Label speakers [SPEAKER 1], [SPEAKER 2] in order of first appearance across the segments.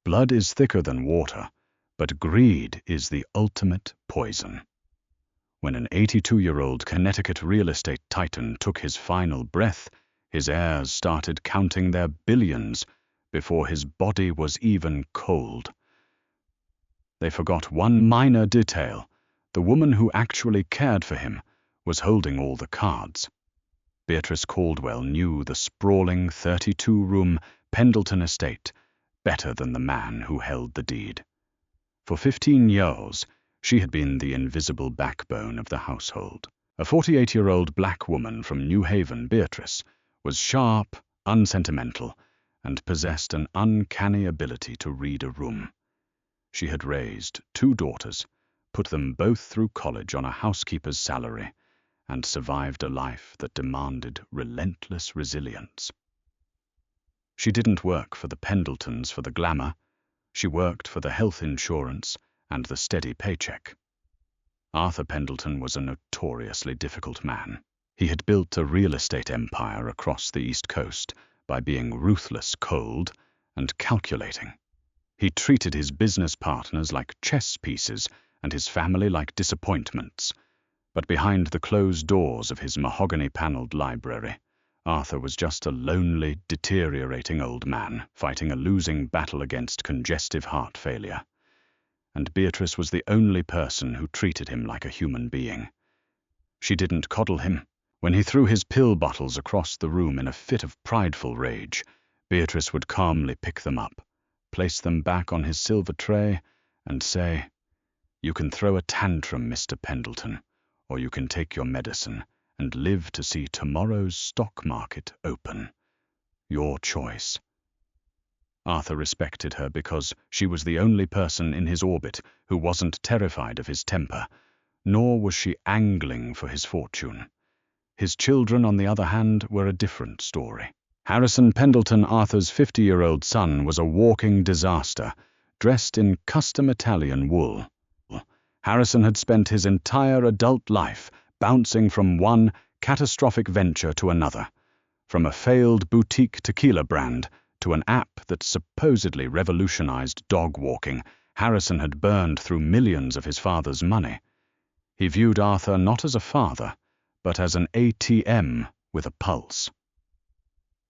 [SPEAKER 1] Blood is thicker than water, but greed is the ultimate poison. When an 82-year-old Connecticut real estate titan took his final breath, his heirs started counting their billions before his body was even cold. They forgot one minor detail. The woman who actually cared for him was holding all the cards. Beatrice Caldwell knew the sprawling 32-room Pendleton estate better than the man who held the deed. For 15 years, she had been the invisible backbone of the household. A 48-year-old black woman from New Haven, Beatrice, was sharp, unsentimental, and possessed an uncanny ability to read a room. She had raised 2 daughters, put them both through college on a housekeeper's salary, and survived a life that demanded relentless resilience. She didn't work for the Pendletons for the glamour. She worked for the health insurance and the steady paycheck. Arthur Pendleton was a notoriously difficult man. He had built a real estate empire across the East Coast by being ruthless, cold, and calculating. He treated his business partners like chess pieces and his family like disappointments. But behind the closed doors of his mahogany-paneled library, Arthur was just a lonely, deteriorating old man fighting a losing battle against congestive heart failure. And Beatrice was the only person who treated him like a human being. She didn't coddle him. When he threw his pill bottles across the room in a fit of prideful rage, Beatrice would calmly pick them up, place them back on his silver tray, and say, "You can throw a tantrum, Mr. Pendleton, or you can take your medicine and live to see tomorrow's stock market open. Your choice." Arthur respected her because she was the only person in his orbit who wasn't terrified of his temper, nor was she angling for his fortune. His children, on the other hand, were a different story. Harrison Pendleton, Arthur's 50-year-old son, was a walking disaster, dressed in custom Italian wool. Harrison had spent his entire adult life bouncing from one catastrophic venture to another, from a failed boutique tequila brand to an app that supposedly revolutionized dog walking. Harrison had burned through millions of his father's money. He viewed Arthur not as a father, but as an ATM with a pulse.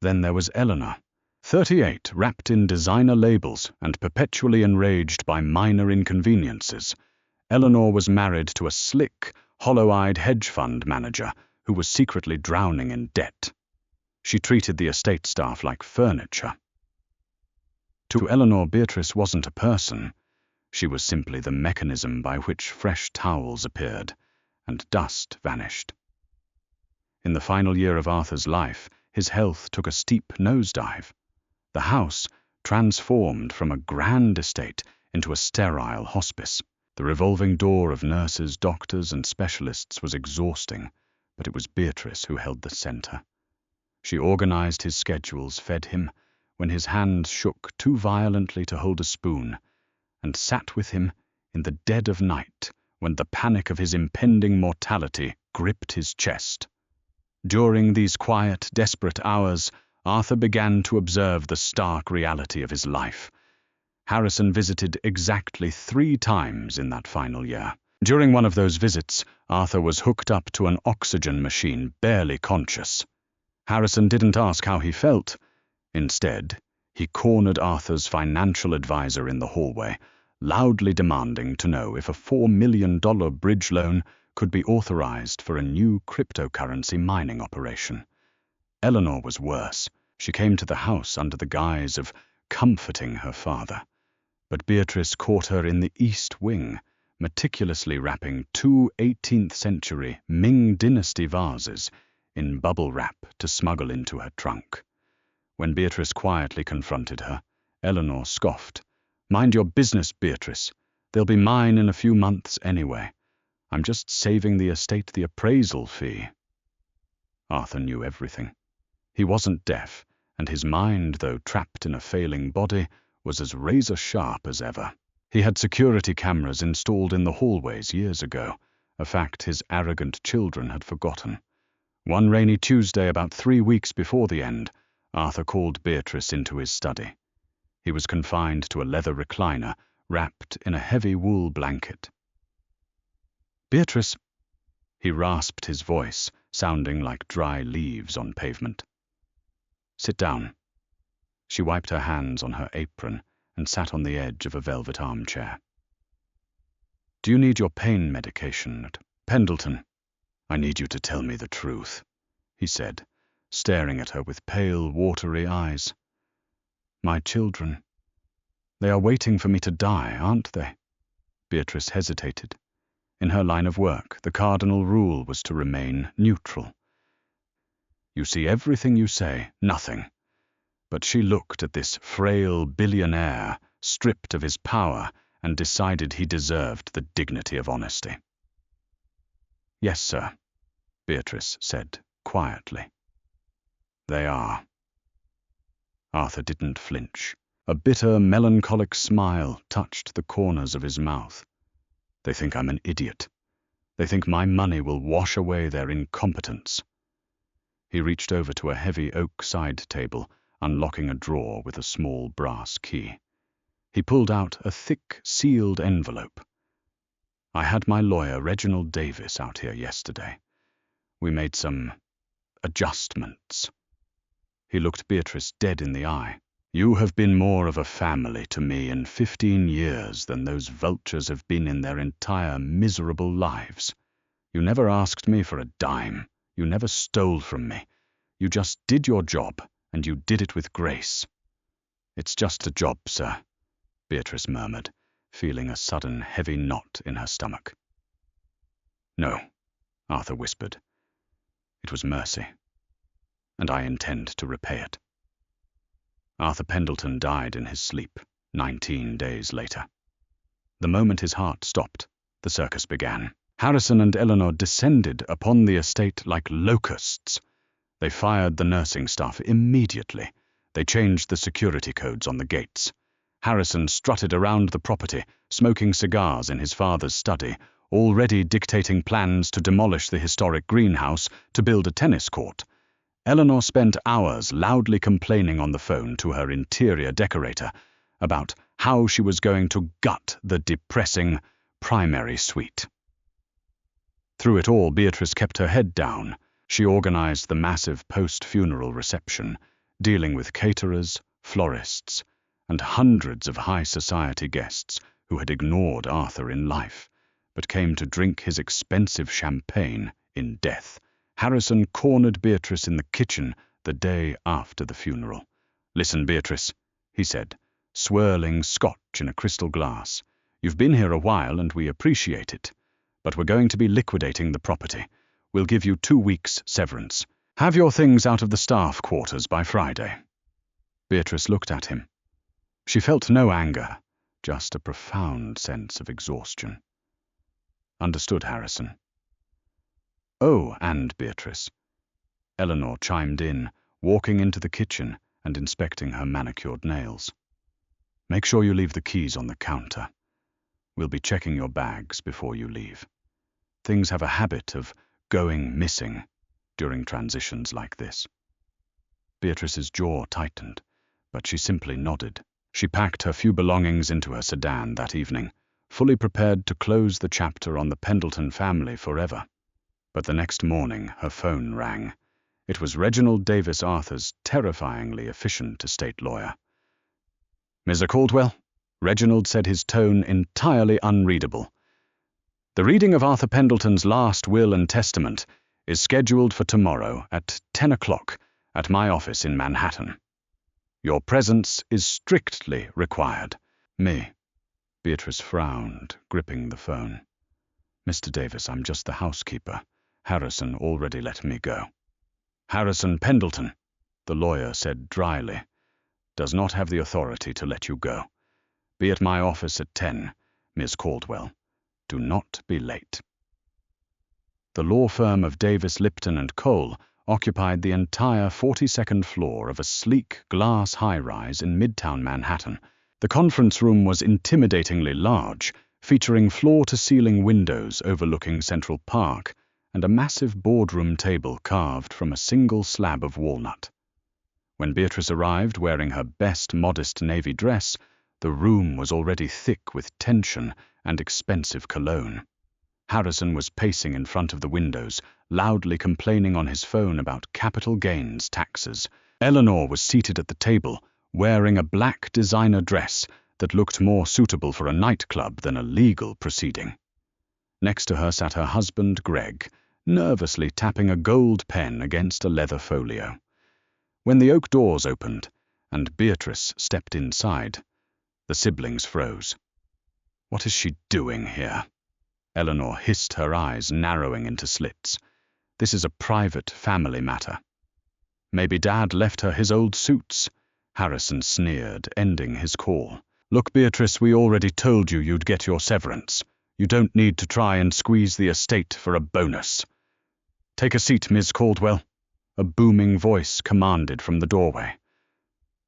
[SPEAKER 1] Then there was Eleanor, 38, wrapped in designer labels and perpetually enraged by minor inconveniences. Eleanor was married to a slick, hollow-eyed hedge fund manager who was secretly drowning in debt. She treated the estate staff like furniture. To Eleanor, Beatrice wasn't a person. She was simply the mechanism by which fresh towels appeared and dust vanished. In the final year of Arthur's life, his health took a steep nosedive. The house transformed from a grand estate into a sterile hospice. The revolving door of nurses, doctors, and specialists was exhausting, but it was Beatrice who held the center. She organized his schedules, fed him when his hands shook too violently to hold a spoon, and sat with him in the dead of night when the panic of his impending mortality gripped his chest. During these quiet, desperate hours, Arthur began to observe the stark reality of his life. Harrison visited exactly 3 times in that final year. During one of those visits, Arthur was hooked up to an oxygen machine, barely conscious. Harrison didn't ask how he felt. Instead, he cornered Arthur's financial advisor in the hallway, loudly demanding to know if a $4 million bridge loan could be authorized for a new cryptocurrency mining operation. Eleanor was worse. She came to the house under the guise of comforting her father. But Beatrice caught her in the East Wing, meticulously wrapping 2 18th-century Ming Dynasty vases in bubble wrap to smuggle into her trunk. When Beatrice quietly confronted her, Eleanor scoffed. "Mind your business, Beatrice. They'll be mine in a few months anyway. I'm just saving the estate the appraisal fee." Arthur knew everything. He wasn't deaf, and his mind, though trapped in a failing body, was as razor-sharp as ever. He had security cameras installed in the hallways years ago, a fact his arrogant children had forgotten. One rainy Tuesday, about 3 weeks before the end, Arthur called Beatrice into his study. He was confined to a leather recliner, wrapped in a heavy wool blanket. "Beatrice," he rasped his voice, sounding like dry leaves on pavement. "Sit down." She wiped her hands on her apron and sat on the edge of a velvet armchair. "Do you need your pain medication, Pendleton?" "I need you to tell me the truth," he said, staring at her with pale, watery eyes. "My children. They are waiting for me to die, aren't they?" Beatrice hesitated. In her line of work, the cardinal rule was to remain neutral. "You see everything you say, nothing." But she looked at this frail billionaire, stripped of his power, and decided he deserved the dignity of honesty. "Yes, sir," Beatrice said quietly. "They are." Arthur didn't flinch. A bitter, melancholic smile touched the corners of his mouth. "They think I'm an idiot. They think my money will wash away their incompetence." He reached over to a heavy oak side table, unlocking a drawer with a small brass key. He pulled out a thick, sealed envelope. "I had my lawyer, Reginald Davis, out here yesterday. We made some adjustments." He looked Beatrice dead in the eye. "You have been more of a family to me in 15 years than those vultures have been in their entire miserable lives. You never asked me for a dime. You never stole from me. You just did your job, and you did it with grace." "It's just a job, sir," Beatrice murmured, feeling a sudden heavy knot in her stomach. "No," Arthur whispered. "It was mercy, and I intend to repay it." Arthur Pendleton died in his sleep, 19 days later. The moment his heart stopped, the circus began. Harrison and Eleanor descended upon the estate like locusts. They fired the nursing staff immediately. They changed the security codes on the gates. Harrison strutted around the property, smoking cigars in his father's study, already dictating plans to demolish the historic greenhouse to build a tennis court. Eleanor spent hours loudly complaining on the phone to her interior decorator about how she was going to gut the depressing primary suite. Through it all, Beatrice kept her head down. She organized the massive post-funeral reception, dealing with caterers, florists, and hundreds of high society guests who had ignored Arthur in life, but came to drink his expensive champagne in death. Harrison cornered Beatrice in the kitchen the day after the funeral. "Listen, Beatrice," he said, swirling scotch in a crystal glass. "You've been here a while and we appreciate it, but we're going to be liquidating the property. We'll give you 2 weeks severance. Have your things out of the staff quarters by Friday." Beatrice looked at him. She felt no anger, just a profound sense of exhaustion. "Understood, Harrison." "Oh, and Beatrice," Eleanor chimed in, walking into the kitchen and inspecting her manicured nails. "Make sure you leave the keys on the counter. We'll be checking your bags before you leave. Things have a habit of going missing during transitions like this." Beatrice's jaw tightened, but she simply nodded. She packed her few belongings into her sedan that evening, fully prepared to close the chapter on the Pendleton family forever. But the next morning her phone rang. It was Reginald Davis Arthur's terrifyingly efficient estate lawyer. "Mr. Caldwell?" Reginald said, his tone entirely unreadable. "The reading of Arthur Pendleton's last will and testament is scheduled for tomorrow at 10 o'clock at my office in Manhattan. Your presence is strictly required." "Me?" Beatrice frowned, gripping the phone. "Mr. Davis, I'm just the housekeeper. Harrison already let me go." "Harrison Pendleton," the lawyer said dryly, "does not have the authority to let you go. Be at my office at 10, Miss Caldwell. Do not be late." The law firm of Davis, Lipton & Cole occupied the entire 42nd floor of a sleek glass high-rise in Midtown Manhattan. The conference room was intimidatingly large, featuring floor-to-ceiling windows overlooking Central Park and a massive boardroom table carved from a single slab of walnut. When Beatrice arrived wearing her best modest navy dress, the room was already thick with tension and expensive cologne. Harrison was pacing in front of the windows, loudly complaining on his phone about capital gains taxes. Eleanor was seated at the table, wearing a black designer dress that looked more suitable for a nightclub than a legal proceeding. Next to her sat her husband, Greg, nervously tapping a gold pen against a leather folio. When the oak doors opened and Beatrice stepped inside, the siblings froze. What is she doing here? Eleanor hissed, her eyes narrowing into slits. This is a private family matter. Maybe Dad left her his old suits, Harrison sneered, ending his call. Look, Beatrice, we already told you you'd get your severance. You don't need to try and squeeze the estate for a bonus. Take a seat, Ms. Caldwell, a booming voice commanded from the doorway.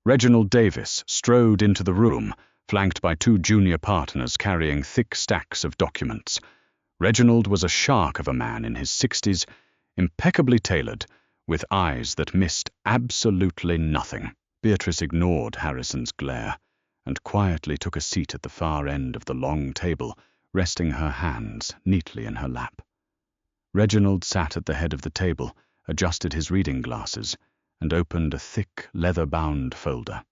[SPEAKER 1] Reginald Davis strode into the room, flanked by two junior partners carrying thick stacks of documents. Reginald was a shark of a man in his 60s, impeccably tailored, with eyes that missed absolutely nothing. Beatrice ignored Harrison's glare and quietly took a seat at the far end of the long table, resting her hands neatly in her lap. Reginald sat at the head of the table, adjusted his reading glasses, and opened a thick, leather-bound folder.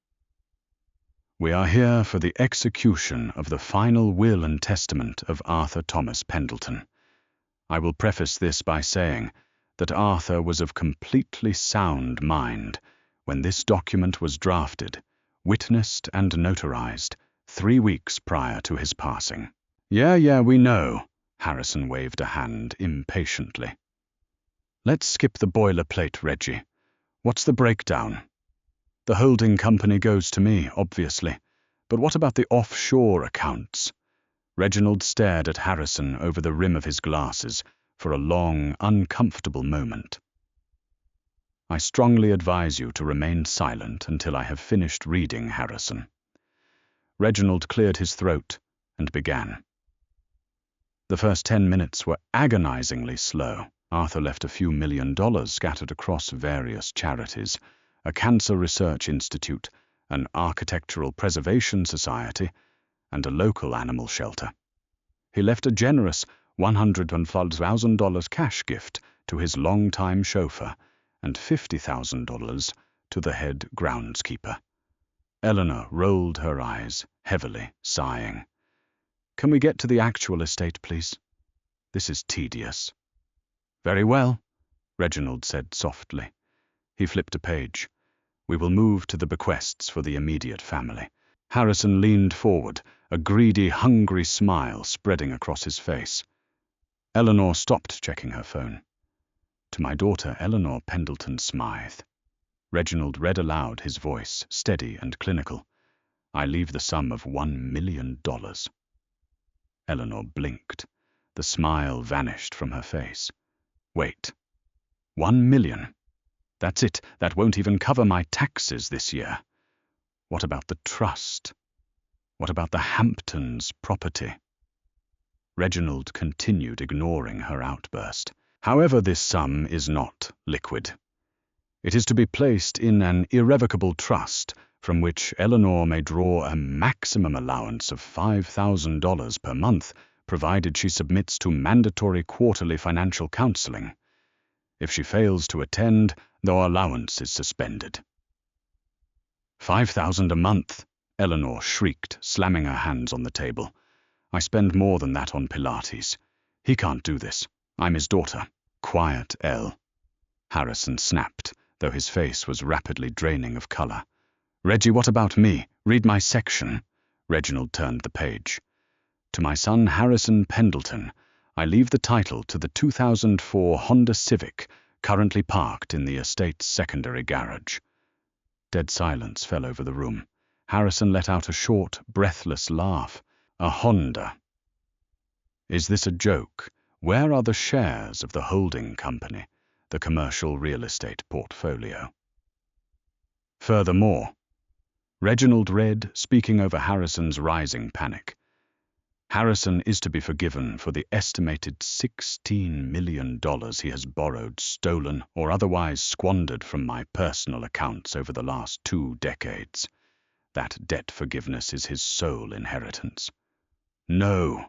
[SPEAKER 1] We are here for the execution of the final will and testament of Arthur Thomas Pendleton. I will preface this by saying that Arthur was of completely sound mind when this document was drafted, witnessed and notarized 3 weeks prior to his passing. Yeah, we know, Harrison waved a hand impatiently. Let's skip the boilerplate, Reggie. What's the breakdown? The holding company goes to me, obviously, but what about the offshore accounts? Reginald stared at Harrison over the rim of his glasses for a long, uncomfortable moment. I strongly advise you to remain silent until I have finished reading, Harrison. Reginald cleared his throat and began. The first 10 minutes were agonizingly slow. Arthur left a few $1 million scattered across various charities, a cancer research institute, an architectural preservation society, and a local animal shelter. He left a generous $105,000 cash gift to his longtime chauffeur and $50,000 to the head groundskeeper. Eleanor rolled her eyes, heavily, sighing. Can we get to the actual estate, please? This is tedious. Very well, Reginald said softly. He flipped a page. We will move to the bequests for the immediate family. Harrison leaned forward, a greedy, hungry smile spreading across his face. Eleanor stopped checking her phone. To my daughter, Eleanor Pendleton Smythe. Reginald read aloud, his voice steady and clinical. I leave the sum of $1 million. Eleanor blinked. The smile vanished from her face. Wait. 1 million? That's it. That won't even cover my taxes this year. What about the trust? What about the Hamptons property? Reginald continued, ignoring her outburst. However, this sum is not liquid. It is to be placed in an irrevocable trust from which Eleanor may draw a maximum allowance of $5,000 per month, provided she submits to mandatory quarterly financial counseling. If she fails to attend, the allowance is suspended. $5,000 a month, Eleanor shrieked, slamming her hands on the table. I spend more than that on Pilates. He can't do this. I'm his daughter. Quiet, Elle. Harrison snapped, though his face was rapidly draining of color. Reggie, what about me? Read my section. Reginald turned the page. To my son Harrison Pendleton, I leave the title to the 2004 Honda Civic, currently parked in the estate's secondary garage. Dead silence fell over the room. Harrison let out a short, breathless laugh. A Honda. Is this a joke? Where are the shares of the holding company, the commercial real estate portfolio? Furthermore, Reginald read, speaking over Harrison's rising panic. Harrison is to be forgiven for the estimated $16 million he has borrowed, stolen, or otherwise squandered from my personal accounts over the last 2 decades. That debt forgiveness is his sole inheritance. No!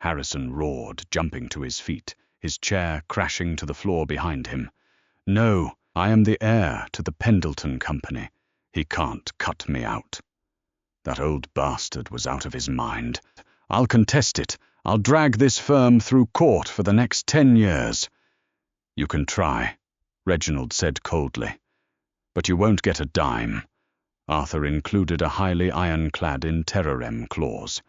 [SPEAKER 1] Harrison roared, jumping to his feet, his chair crashing to the floor behind him. No, I am the heir to the Pendleton Company. He can't cut me out. That old bastard was out of his mind. I'll contest it. I'll drag this firm through court for the next 10 years. You can try, Reginald said coldly. But you won't get a dime. Arthur included a highly ironclad in terrorem clause.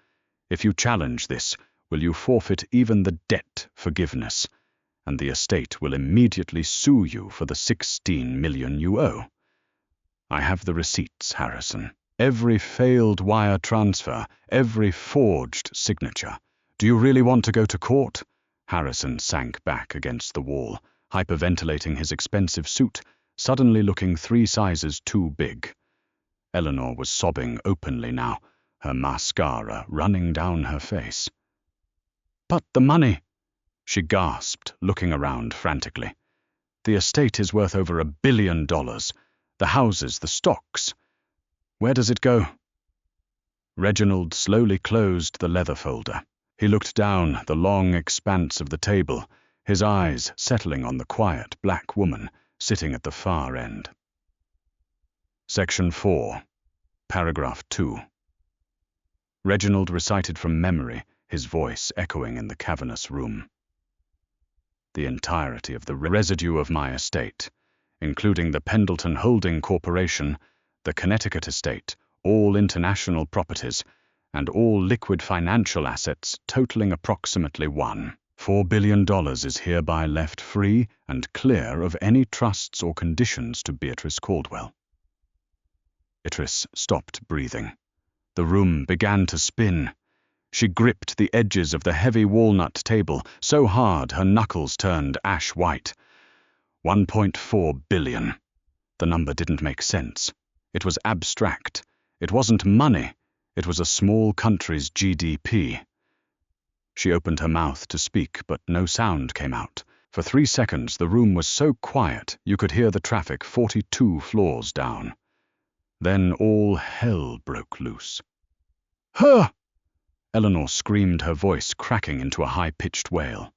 [SPEAKER 1] If you challenge this, will you forfeit even the debt forgiveness, and the estate will immediately sue you for the $16 million you owe. I have the receipts, Harrison. Every failed wire transfer, every forged signature. Do you really want to go to court? Harrison sank back against the wall, hyperventilating his expensive suit, suddenly looking 3 sizes too big. Eleanor was sobbing openly now, her mascara running down her face. But the money, she gasped, looking around frantically. The estate is worth over $1 billion. The houses, the stocks. Where does it go? Reginald slowly closed the leather folder. He looked down the long expanse of the table, his eyes settling on the quiet black woman sitting at the far end. Section 4, Paragraph 2. Reginald recited from memory, his voice echoing in the cavernous room. The entirety of the residue of my estate, including the Pendleton Holding Corporation, the Connecticut estate, all international properties, and all liquid financial assets totaling approximately $4 billion is hereby left free and clear of any trusts or conditions to Beatrice Caldwell. Beatrice stopped breathing. The room began to spin. She gripped the edges of the heavy walnut table so hard her knuckles turned ash white. 1.4 billion. The number didn't make sense. It was abstract. It wasn't money. It was a small country's GDP. She opened her mouth to speak, but no sound came out. For 3 seconds the room was so quiet you could hear the traffic 42 floors down. Then all hell broke loose. "Huh!" Eleanor screamed, her voice cracking into a high-pitched wail.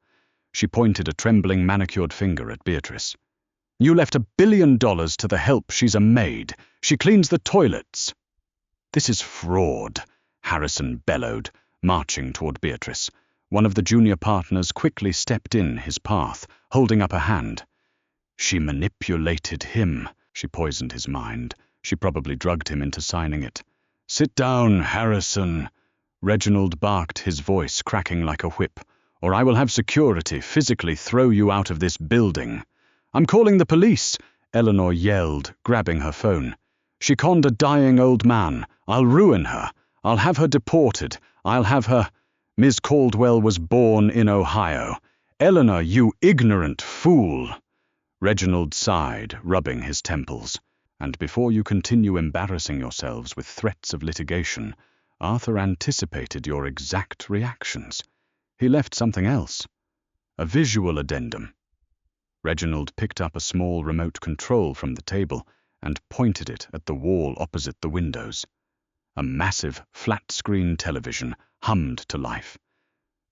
[SPEAKER 1] She pointed a trembling manicured finger at Beatrice. "You left $1 billion to the help. She's a maid. She cleans the toilets." "This is fraud," Harrison bellowed, marching toward Beatrice. One of the junior partners quickly stepped in his path, holding up a hand. "She manipulated him. She poisoned his mind. She probably drugged him into signing it." "Sit down, Harrison," Reginald barked, his voice cracking like a whip, "or I will have security physically throw you out of this building." "I'm calling the police," Eleanor yelled, grabbing her phone. "She conned a dying old man. I'll ruin her. I'll have her deported. I'll have her—" "Ms. Caldwell was born in Ohio. Eleanor, you ignorant fool!" Reginald sighed, rubbing his temples. "And before you continue embarrassing yourselves with threats of litigation, Arthur anticipated your exact reactions. He left something else. A visual addendum." Reginald picked up a small remote control from the table and pointed it at the wall opposite the windows. A massive, flat-screen television hummed to life.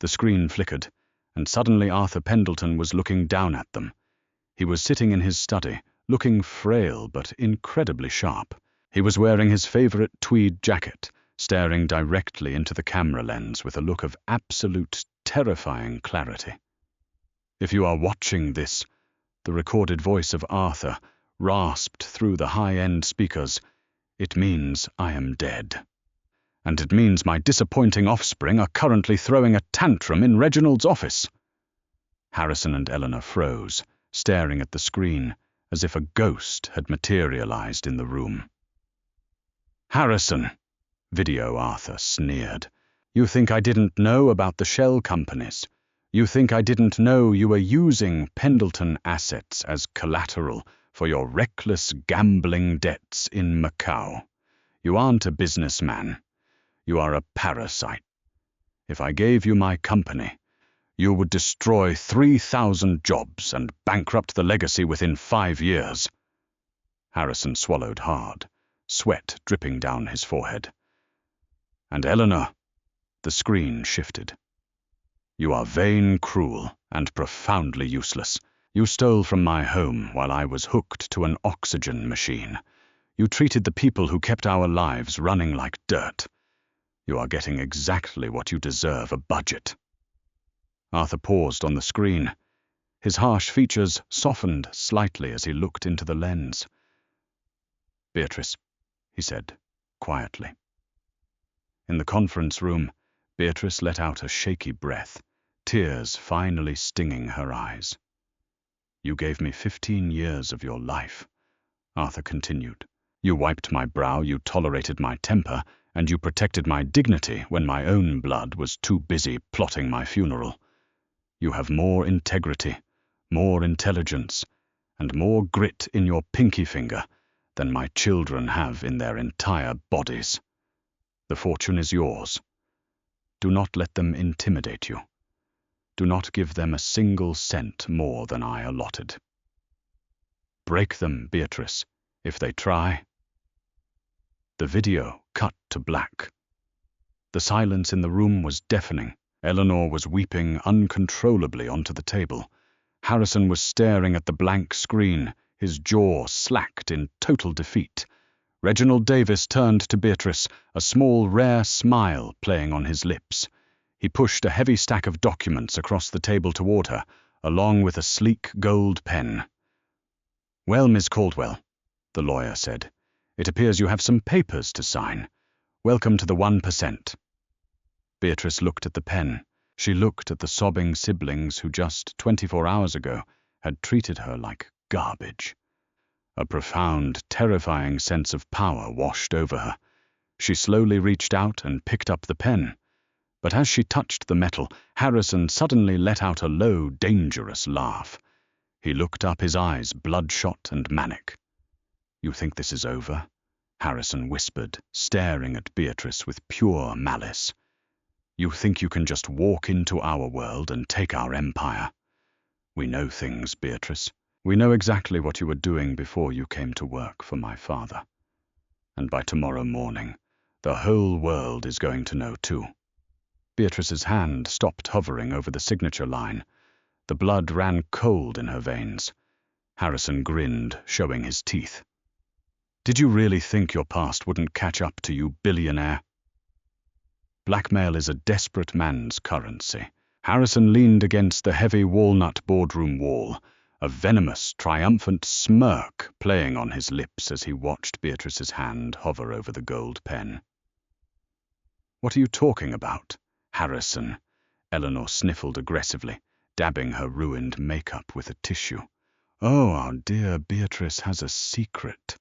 [SPEAKER 1] The screen flickered, and suddenly Arthur Pendleton was looking down at them. He was sitting in his study, looking frail but incredibly sharp. He was wearing his favorite tweed jacket, staring directly into the camera lens with a look of absolute, terrifying clarity. "If you are watching this," the recorded voice of Arthur rasped through the high-end speakers, "it means I am dead. And it means my disappointing offspring are currently throwing a tantrum in Reginald's office." Harrison and Eleanor froze, staring at the screen, as if a ghost had materialized in the room. "Harrison," Video Arthur sneered, "you think I didn't know about the shell companies? You think I didn't know you were using Pendleton assets as collateral for your reckless gambling debts in Macau? You aren't a businessman. You are a parasite." If I gave you my company, you would destroy 3,000 jobs and bankrupt the legacy within 5 years. Harrison swallowed hard, sweat dripping down his forehead. And Eleanor, the screen shifted. You are vain, cruel, and profoundly useless. You stole from my home while I was hooked to an oxygen machine. You treated the people who kept our lives running like dirt. You are getting exactly what you deserve, a budget. Arthur paused on the screen. His harsh features softened slightly as he looked into the lens. Beatrice, he said, quietly. In the conference room, Beatrice let out a shaky breath, tears finally stinging her eyes. You gave me 15 years of your life, Arthur continued. You wiped my brow, you tolerated my temper, and you protected my dignity when my own blood was too busy plotting my funeral. You have more integrity, more intelligence, and more grit in your pinky finger than my children have in their entire bodies. The fortune is yours. Do not let them intimidate you. Do not give them a single cent more than I allotted. Break them, Beatrice, if they try. The video cut to black. The silence in the room was deafening. Eleanor was weeping uncontrollably onto the table. Harrison was staring at the blank screen, his jaw slacked in total defeat. Reginald Davis turned to Beatrice, a small, rare smile playing on his lips. He pushed a heavy stack of documents across the table toward her, along with a sleek gold pen. Well, Miss Caldwell, the lawyer said, it appears you have some papers to sign. Welcome to the 1%. Beatrice looked at the pen. She looked at the sobbing siblings who just 24 hours ago had treated her like garbage. A profound, terrifying sense of power washed over her. She slowly reached out and picked up the pen. But as she touched the metal, Harrison suddenly let out a low, dangerous laugh. He looked up, his eyes bloodshot and manic. You think this is over? Harrison whispered, staring at Beatrice with pure malice. You think you can just walk into our world and take our empire? We know things, Beatrice. We know exactly what you were doing before you came to work for my father. And by tomorrow morning, the whole world is going to know too. Beatrice's hand stopped hovering over the signature line. The blood ran cold in her veins. Harrison grinned, showing his teeth. Did you really think your past wouldn't catch up to you, billionaire? Blackmail is a desperate man's currency. Harrison leaned against the heavy walnut boardroom wall, a venomous, triumphant smirk playing on his lips as he watched Beatrice's hand hover over the gold pen. What are you talking about, Harrison? Eleanor sniffled aggressively, dabbing her ruined makeup with a tissue. Oh, our dear Beatrice has a secret.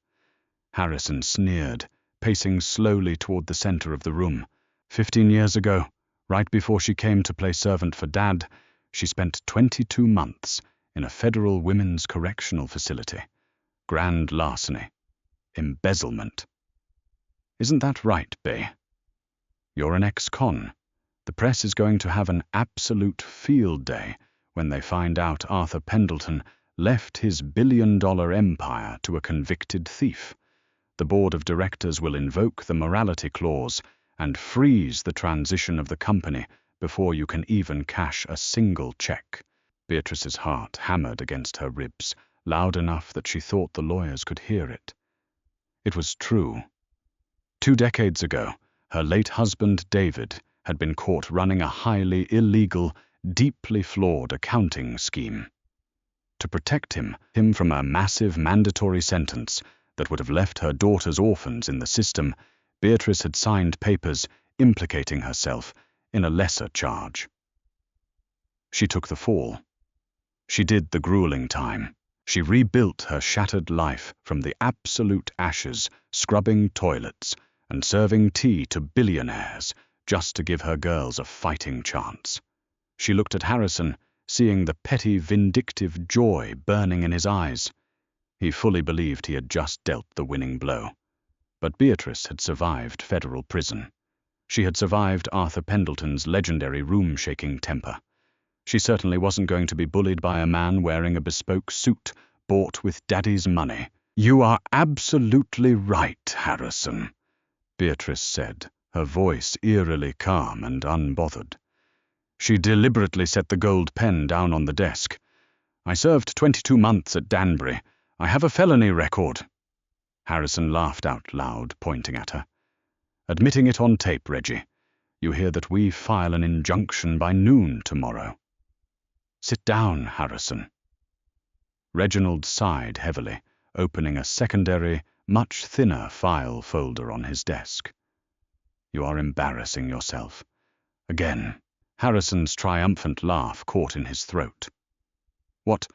[SPEAKER 1] Harrison sneered, pacing slowly toward the center of the room. 15 years ago, right before she came to play servant for Dad, she spent 22 months in a federal women's correctional facility. Grand larceny. Embezzlement. Isn't that right, Bay? You're an ex-con. The press is going to have an absolute field day when they find out Arthur Pendleton left his billion-dollar empire to a convicted thief. The board of directors will invoke the morality clause and freeze the transition of the company before you can even cash a single check. Beatrice's heart hammered against her ribs, loud enough that she thought the lawyers could hear it. It was true. 2 decades ago, her late husband David had been caught running a highly illegal, deeply flawed accounting scheme. To protect him from a massive mandatory sentence that would have left her daughters orphans in the system, Beatrice had signed papers implicating herself in a lesser charge. She took the fall. She did the grueling time. She rebuilt her shattered life from the absolute ashes, scrubbing toilets and serving tea to billionaires just to give her girls a fighting chance. She looked at Harrison, seeing the petty, vindictive joy burning in his eyes. He fully believed he had just dealt the winning blow. But Beatrice had survived federal prison. She had survived Arthur Pendleton's legendary room-shaking temper. She certainly wasn't going to be bullied by a man wearing a bespoke suit bought with Daddy's money. "You are absolutely right, Harrison," Beatrice said, her voice eerily calm and unbothered. She deliberately set the gold pen down on the desk. "I served 22 months at Danbury. I have a felony record." Harrison laughed out loud, pointing at her. "Admitting it on tape, Reggie. You hear that we file an injunction by noon tomorrow." "Sit down, Harrison." Reginald sighed heavily, opening a secondary, much thinner file folder on his desk. "You are embarrassing yourself." Again. Harrison's triumphant laugh caught in his throat. "What?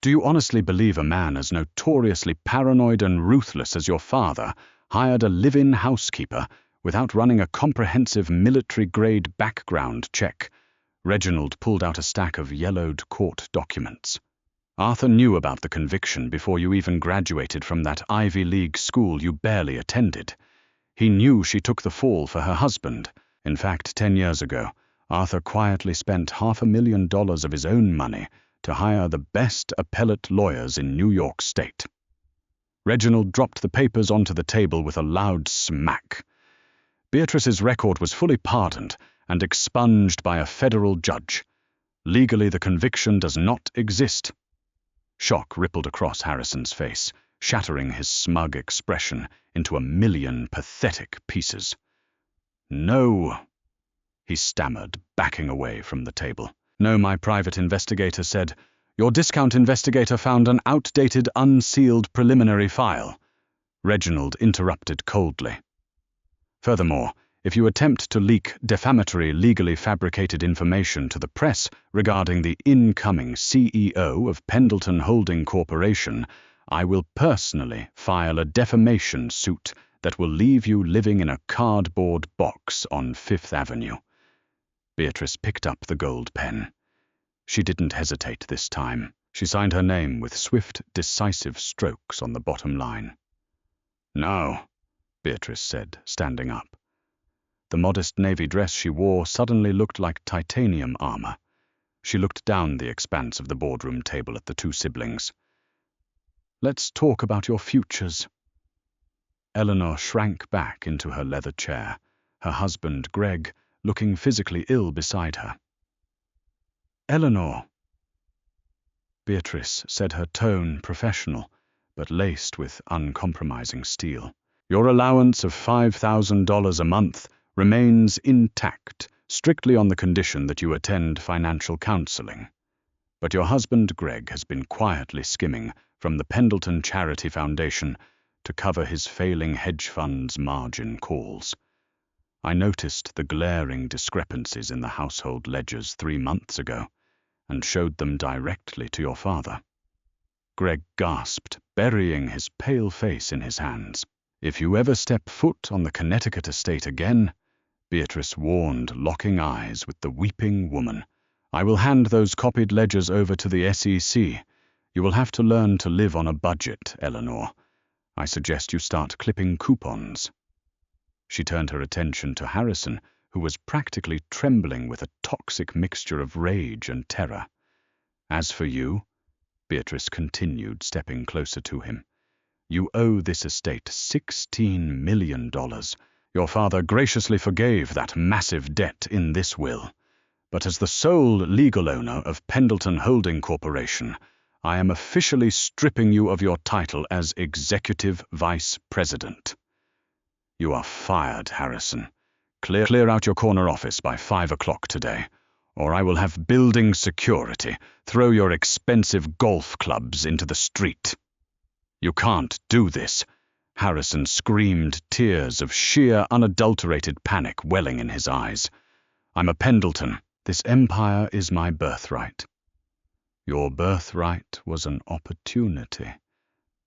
[SPEAKER 1] Do you honestly believe a man as notoriously paranoid and ruthless as your father hired a live-in housekeeper without running a comprehensive military-grade background check?" Reginald pulled out a stack of yellowed court documents. "Arthur knew about the conviction before you even graduated from that Ivy League school you barely attended. He knew she took the fall for her husband. In fact, 10 years ago, Arthur quietly spent $500,000 of his own money to hire the best appellate lawyers in New York State." Reginald dropped the papers onto the table with a loud smack. Beatrice's record was fully pardoned and expunged by a federal judge. Legally, the conviction does not exist. Shock rippled across Harrison's face, shattering his smug expression into a million pathetic pieces. "No," he stammered, backing away from the table. "No, my private investigator said. Your discount investigator found an outdated, unsealed preliminary file." Reginald interrupted coldly. "Furthermore, if you attempt to leak defamatory, legally fabricated information to the press regarding the incoming CEO of Pendleton Holding Corporation, I will personally file a defamation suit that will leave you living in a cardboard box on Fifth Avenue." Beatrice picked up the gold pen. She didn't hesitate this time. She signed her name with swift, decisive strokes on the bottom line. "Now," Beatrice said, standing up. The modest navy dress she wore suddenly looked like titanium armor. She looked down the expanse of the boardroom table at the two siblings. "Let's talk about your futures." Eleanor shrank back into her leather chair, her husband, Greg, looking physically ill beside her. "Eleanor," Beatrice said, her tone professional, but laced with uncompromising steel. "Your allowance of $5,000 a month remains intact, strictly on the condition that you attend financial counseling. But your husband, Greg, has been quietly skimming from the Pendleton Charity Foundation to cover his failing hedge fund's margin calls. I noticed the glaring discrepancies in the household ledgers 3 months ago and showed them directly to your father." Greg gasped, burying his pale face in his hands. "If you ever step foot on the Connecticut estate again," Beatrice warned, locking eyes with the weeping woman, "I will hand those copied ledgers over to the SEC. You will have to learn to live on a budget, Eleanor. I suggest you start clipping coupons." She turned her attention to Harrison, who was practically trembling with a toxic mixture of rage and terror. "As for you," Beatrice continued, stepping closer to him, "you owe this estate $16 million. Your father graciously forgave that massive debt in this will. But as the sole legal owner of Pendleton Holding Corporation, I am officially stripping you of your title as Executive Vice President. You are fired, Harrison. Clear out your corner office by 5 o'clock today, or I will have building security throw your expensive golf clubs into the street." "You can't do this," Harrison screamed, tears of sheer, unadulterated panic welling in his eyes. "I'm a Pendleton. This empire is my birthright." "Your birthright was an opportunity,"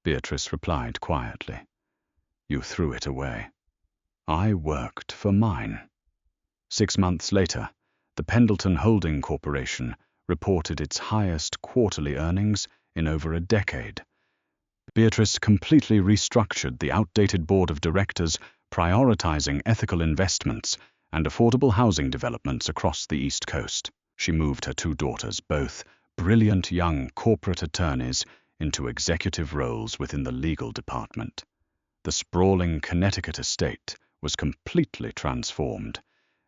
[SPEAKER 1] Beatrice replied quietly. "You threw it away. I worked for mine." 6 months later, the Pendleton Holding Corporation reported its highest quarterly earnings in over a decade. Beatrice completely restructured the outdated board of directors, prioritizing ethical investments and affordable housing developments across the East Coast. She moved her two daughters, both brilliant young corporate attorneys, into executive roles within the legal department. The sprawling Connecticut estate was completely transformed.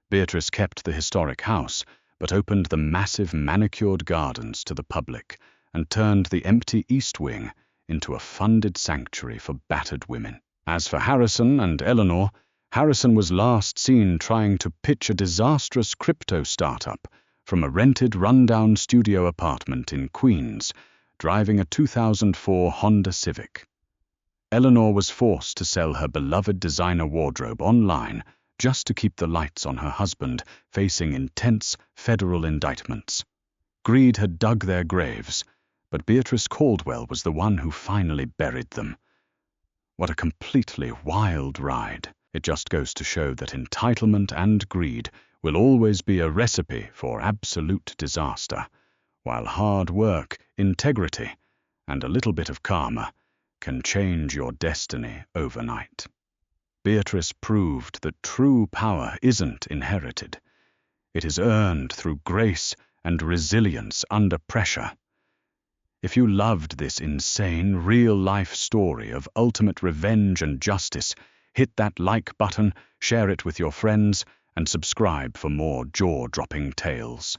[SPEAKER 1] Beatrice kept the historic house, but opened the massive manicured gardens to the public and turned the empty East Wing into a funded sanctuary for battered women. As for Harrison and Eleanor, Harrison was last seen trying to pitch a disastrous crypto startup from a rented rundown studio apartment in Queens, driving a 2004 Honda Civic. Eleanor was forced to sell her beloved designer wardrobe online just to keep the lights on her husband, facing intense federal indictments. Greed had dug their graves, but Beatrice Caldwell was the one who finally buried them. What a completely wild ride. It just goes to show that entitlement and greed will always be a recipe for absolute disaster, while hard work, integrity, and a little bit of karma can change your destiny overnight. Beatrice proved that true power isn't inherited. It is earned through grace and resilience under pressure. If you loved this insane, real-life story of ultimate revenge and justice, hit that like button, share it with your friends, and subscribe for more jaw-dropping tales.